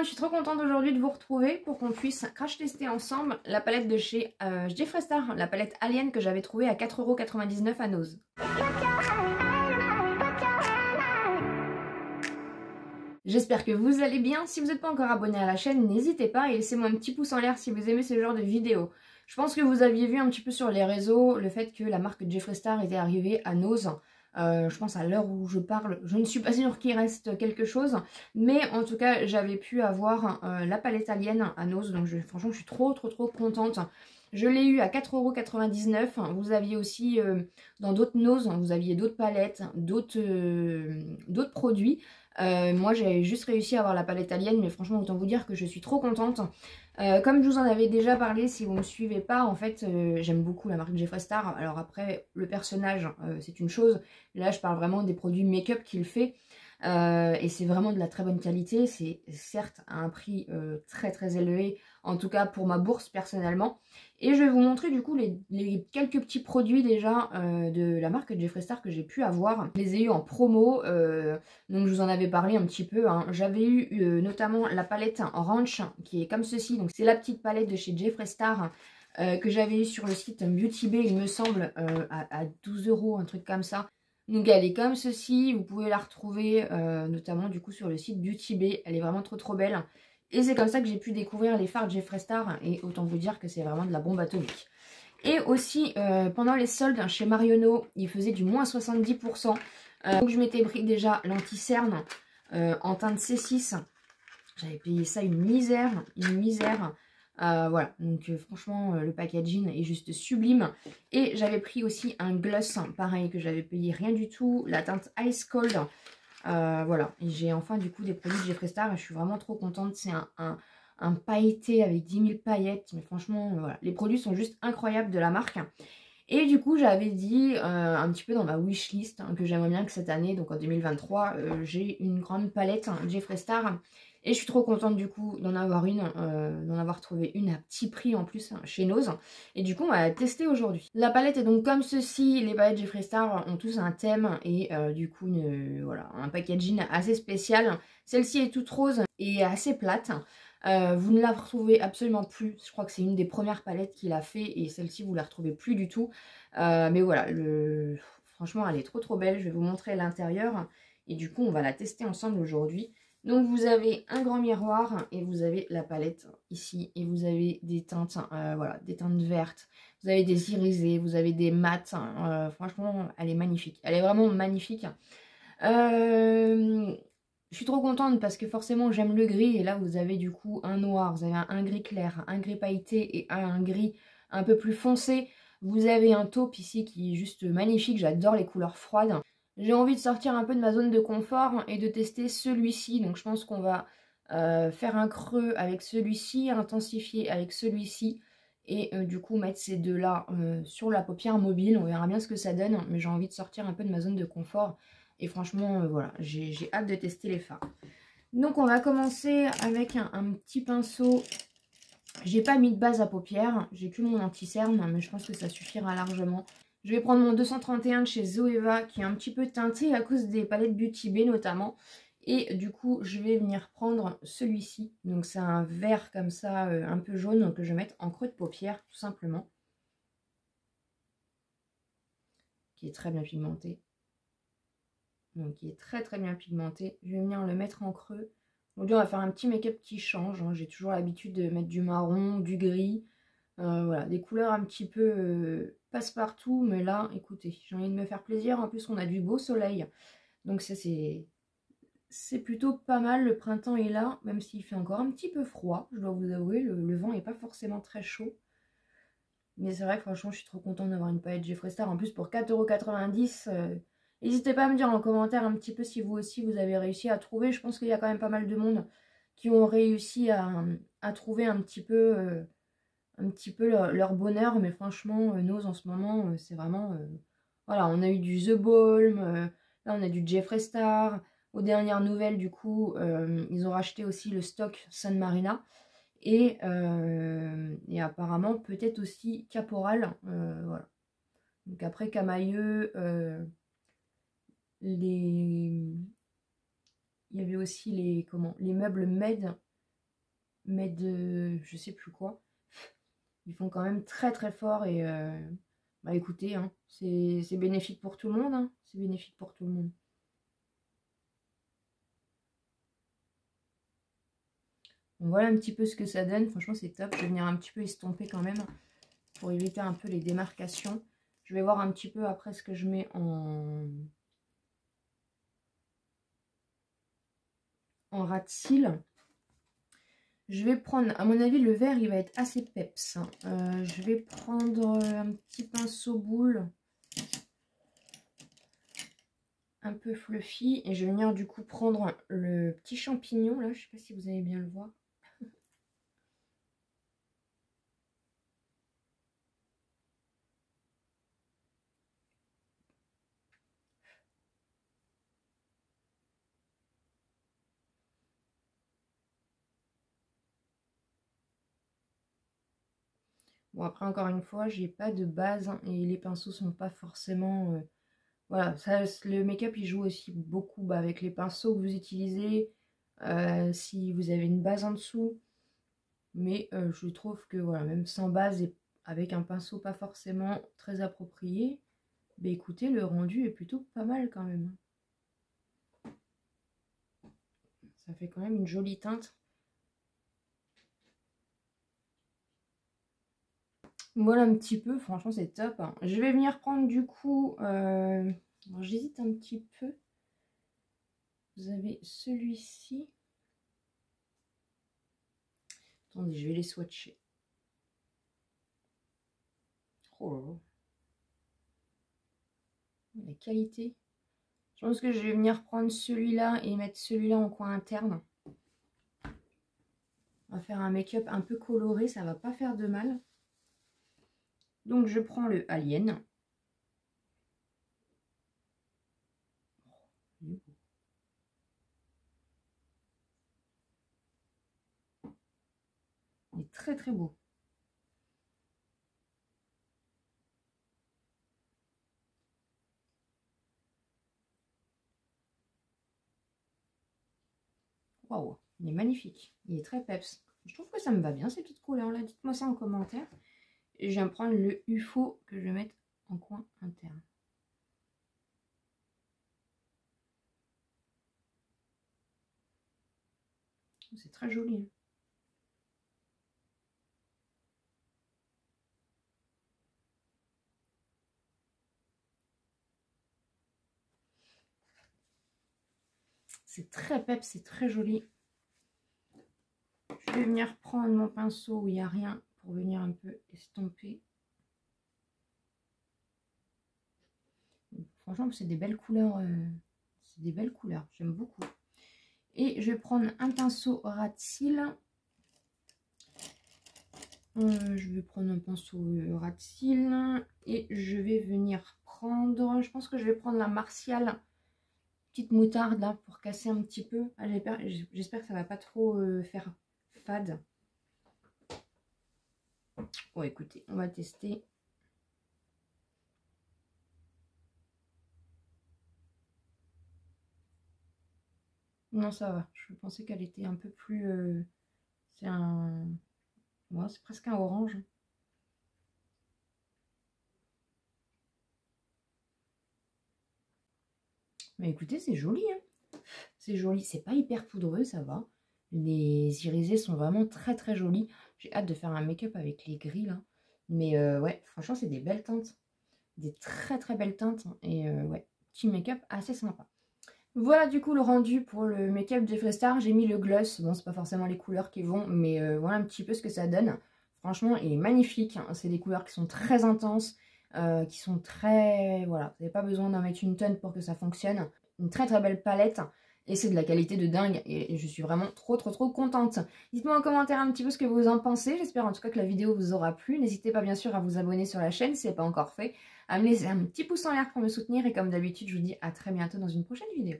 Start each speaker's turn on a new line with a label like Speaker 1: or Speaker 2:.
Speaker 1: je suis trop contente aujourd'hui de vous retrouver pour qu'on puisse crash tester ensemble la palette de chez Jeffree Star, la palette Alien que j'avais trouvée à 4,99 € à Nose. J'espère que vous allez bien. Si vous n'êtes pas encore abonné à la chaîne, n'hésitez pas et laissez-moi un petit pouce en l'air si vous aimez ce genre de vidéos. Je pense que vous aviez vu un petit peu sur les réseaux le fait que la marque Jeffree Star était arrivée à Nose. Je pense à l'heure où je parle, je ne suis pas sûre qu'il reste quelque chose, mais en tout cas j'avais pu avoir la palette Alien à Nose, donc franchement je suis trop contente. Je l'ai eu à 4,99 €. Vous aviez aussi dans d'autres Nose, vous aviez d'autres palettes, d'autres produits. Moi j'ai juste réussi à avoir la palette Alien, mais franchement autant vous dire que je suis trop contente. Comme je vous en avais déjà parlé, si vous ne me suivez pas, en fait j'aime beaucoup la marque Jeffree Star. Alors après le personnage c'est une chose, là je parle vraiment des produits make-up qu'il fait. Et c'est vraiment de la très bonne qualité, c'est certes à un prix très élevé, en tout cas pour ma bourse personnellement. Et je vais vous montrer du coup les quelques petits produits déjà de la marque Jeffree Star que j'ai pu avoir. Je les ai eu en promo, donc je vous en avais parlé un petit peu, hein. J'avais eu notamment la palette Ranch qui est comme ceci, donc c'est la petite palette de chez Jeffree Star que j'avais eu sur le site Beauty Bay, il me semble, à 12 €, un truc comme ça. Donc elle est comme ceci, vous pouvez la retrouver notamment du coup sur le site Beauty Bay, elle est vraiment trop belle. Et c'est comme ça que j'ai pu découvrir les fards Jeffree Star et autant vous dire que c'est vraiment de la bombe atomique. Et aussi pendant les soldes chez Marionneau, ils faisaient du moins 70%. Donc je m'étais pris déjà l'anti-cerne en teinte C6. J'avais payé ça une misère. Voilà, donc franchement le packaging est juste sublime. Et j'avais pris aussi un gloss, pareil, que j'avais payé rien du tout, la teinte Ice Cold. Voilà, et j'ai enfin du coup des produits de Jeffree Star et je suis vraiment trop contente. C'est un pailleté avec 10 000 paillettes, mais franchement voilà, les produits sont juste incroyables de la marque. Et du coup j'avais dit un petit peu dans ma wishlist que j'aimerais bien que cette année, donc en 2023, j'ai une grande palette Jeffree Star. Et je suis trop contente du coup d'en avoir une, d'en avoir trouvé une à petit prix en plus chez Nose. Et du coup on va la tester aujourd'hui. La palette est donc comme ceci, les palettes Jeffree Star ont tous un thème et du coup voilà, un packaging assez spécial. Celle-ci est toute rose et assez plate. Vous ne la retrouvez absolument plus, je crois que c'est une des premières palettes qu'il a fait et celle-ci vous la retrouvez plus du tout. Mais voilà, franchement elle est trop belle, je vais vous montrer l'intérieur et du coup on va la tester ensemble aujourd'hui. Donc vous avez un grand miroir et vous avez la palette ici et vous avez des teintes, voilà, des teintes vertes, vous avez des irisés, vous avez des mats, franchement elle est magnifique, elle est vraiment magnifique. Je suis trop contente parce que forcément j'aime le gris et là vous avez du coup un noir, vous avez un gris clair, un gris pailleté et un gris un peu plus foncé. Vous avez un taupe ici qui est juste magnifique, j'adore les couleurs froides. J'ai envie de sortir un peu de ma zone de confort et de tester celui-ci. Donc je pense qu'on va faire un creux avec celui-ci, intensifier avec celui-ci. Et du coup mettre ces deux-là sur la paupière mobile. On verra bien ce que ça donne. Mais j'ai envie de sortir un peu de ma zone de confort. Et franchement, voilà, j'ai hâte de tester les fards. Donc on va commencer avec un petit pinceau. J'ai pas mis de base à paupières. J'ai que mon anti-cerne. Mais je pense que ça suffira largement. Je vais prendre mon 231 de chez Zoeva qui est un petit peu teinté à cause des palettes Beauty Bay notamment. Et du coup, je vais venir prendre celui-ci. Donc c'est un vert comme ça, un peu jaune, que je vais mettre en creux de paupière, tout simplement. Qui est très bien pigmenté. Donc qui est très bien pigmenté. Je vais venir le mettre en creux. Aujourd'hui, on va faire un petit make-up qui change, hein. J'ai toujours l'habitude de mettre du marron, du gris. Voilà, des couleurs un petit peu passe-partout, mais là, écoutez, j'ai envie de me faire plaisir. En plus, on a du beau soleil, donc ça c'est plutôt pas mal. Le printemps est là, même s'il fait encore un petit peu froid, je dois vous avouer, le vent n'est pas forcément très chaud. Mais c'est vrai que franchement, je suis trop contente d'avoir une palette Jeffree Star. En plus, pour 4,90 €, n'hésitez pas à me dire en commentaire un petit peu si vous aussi, vous avez réussi à trouver. Je pense qu'il y a quand même pas mal de monde qui ont réussi à trouver un petit peu leur bonheur, mais franchement Nose en ce moment c'est vraiment voilà, on a eu du The Balm, là on a du Jeffree Star. Aux dernières nouvelles du coup ils ont racheté aussi le stock Sun Marina et apparemment peut-être aussi Caporal, voilà. Donc après Camailleux, il y avait aussi les meubles Med mais de je sais plus quoi. Ils font quand même très très fort et bah écoutez, hein, c'est bénéfique pour tout le monde, hein, c'est bénéfique pour tout le monde. Donc voilà un petit peu ce que ça donne, franchement c'est top. Je vais venir un petit peu estomper quand même pour éviter un peu les démarcations. Je vais voir un petit peu après ce que je mets en ras de cils. Je vais prendre, à mon avis, le vert, il va être assez peps. Je vais prendre un petit pinceau boule, un peu fluffy. Et je vais venir du coup prendre le petit champignon, là. Je sais pas si vous allez bien le voir. Bon, après, encore une fois, j'ai pas de base hein, et les pinceaux sont pas forcément... Voilà, ça, le make-up, il joue aussi beaucoup avec les pinceaux que vous utilisez, si vous avez une base en dessous. Mais je trouve que, voilà, même sans base et avec un pinceau pas forcément très approprié, bah écoutez, le rendu est plutôt pas mal quand même. Ça fait quand même une jolie teinte. Voilà un petit peu, franchement c'est top. Hein. Je vais venir prendre du coup, j'hésite un petit peu. Vous avez celui-ci. Attendez, je vais les swatcher. Oh là là. La qualité. Je pense que je vais venir prendre celui-là et mettre celui-là en coin interne. On va faire un make-up un peu coloré, ça va pas faire de mal. Donc je prends le Alien. Il est très très beau. Waouh, il est magnifique. Il est très peps. Je trouve que ça me va bien ces petites couleurs là. Dites-moi ça en commentaire. Et je viens prendre le UFO que je vais mettre en coin interne. C'est très joli. Hein. C'est très peps, c'est très joli. Je vais venir prendre mon pinceau où il n'y a rien pour venir un peu estomper. Franchement, c'est des belles couleurs. C'est des belles couleurs, j'aime beaucoup. Et je vais prendre un pinceau ras de cils. Je vais prendre un pinceau ras de cils. Et je vais venir prendre... Je pense que je vais prendre la Martial. Petite moutarde là pour casser un petit peu. Ah, j'espère que ça va pas trop faire fade. Bon écoutez, on va tester. Non ça va, je pensais qu'elle était un peu plus... c'est un... Ouais, c'est presque un orange. Mais écoutez, c'est joli. Hein. C'est joli, c'est pas hyper poudreux, ça va. Les irisés sont vraiment très très jolis. J'ai hâte de faire un make-up avec les gris là. Mais ouais, franchement, c'est des belles teintes. Des très très belles teintes. Et ouais, petit make-up assez sympa. Voilà du coup le rendu pour le make-up Jeffree Star. J'ai mis le gloss. Bon, c'est pas forcément les couleurs qui vont, mais voilà un petit peu ce que ça donne. Franchement, il est magnifique. Hein. C'est des couleurs qui sont très intenses, qui sont très... Voilà, vous n'avez pas besoin d'en mettre une tonne pour que ça fonctionne. Une très très belle palette. Et c'est de la qualité de dingue et je suis vraiment trop contente. Dites-moi en commentaire un petit peu ce que vous en pensez. J'espère en tout cas que la vidéo vous aura plu. N'hésitez pas bien sûr à vous abonner sur la chaîne si ce n'est pas encore fait. À me laisser un petit pouce en l'air pour me soutenir. Et comme d'habitude, je vous dis à très bientôt dans une prochaine vidéo.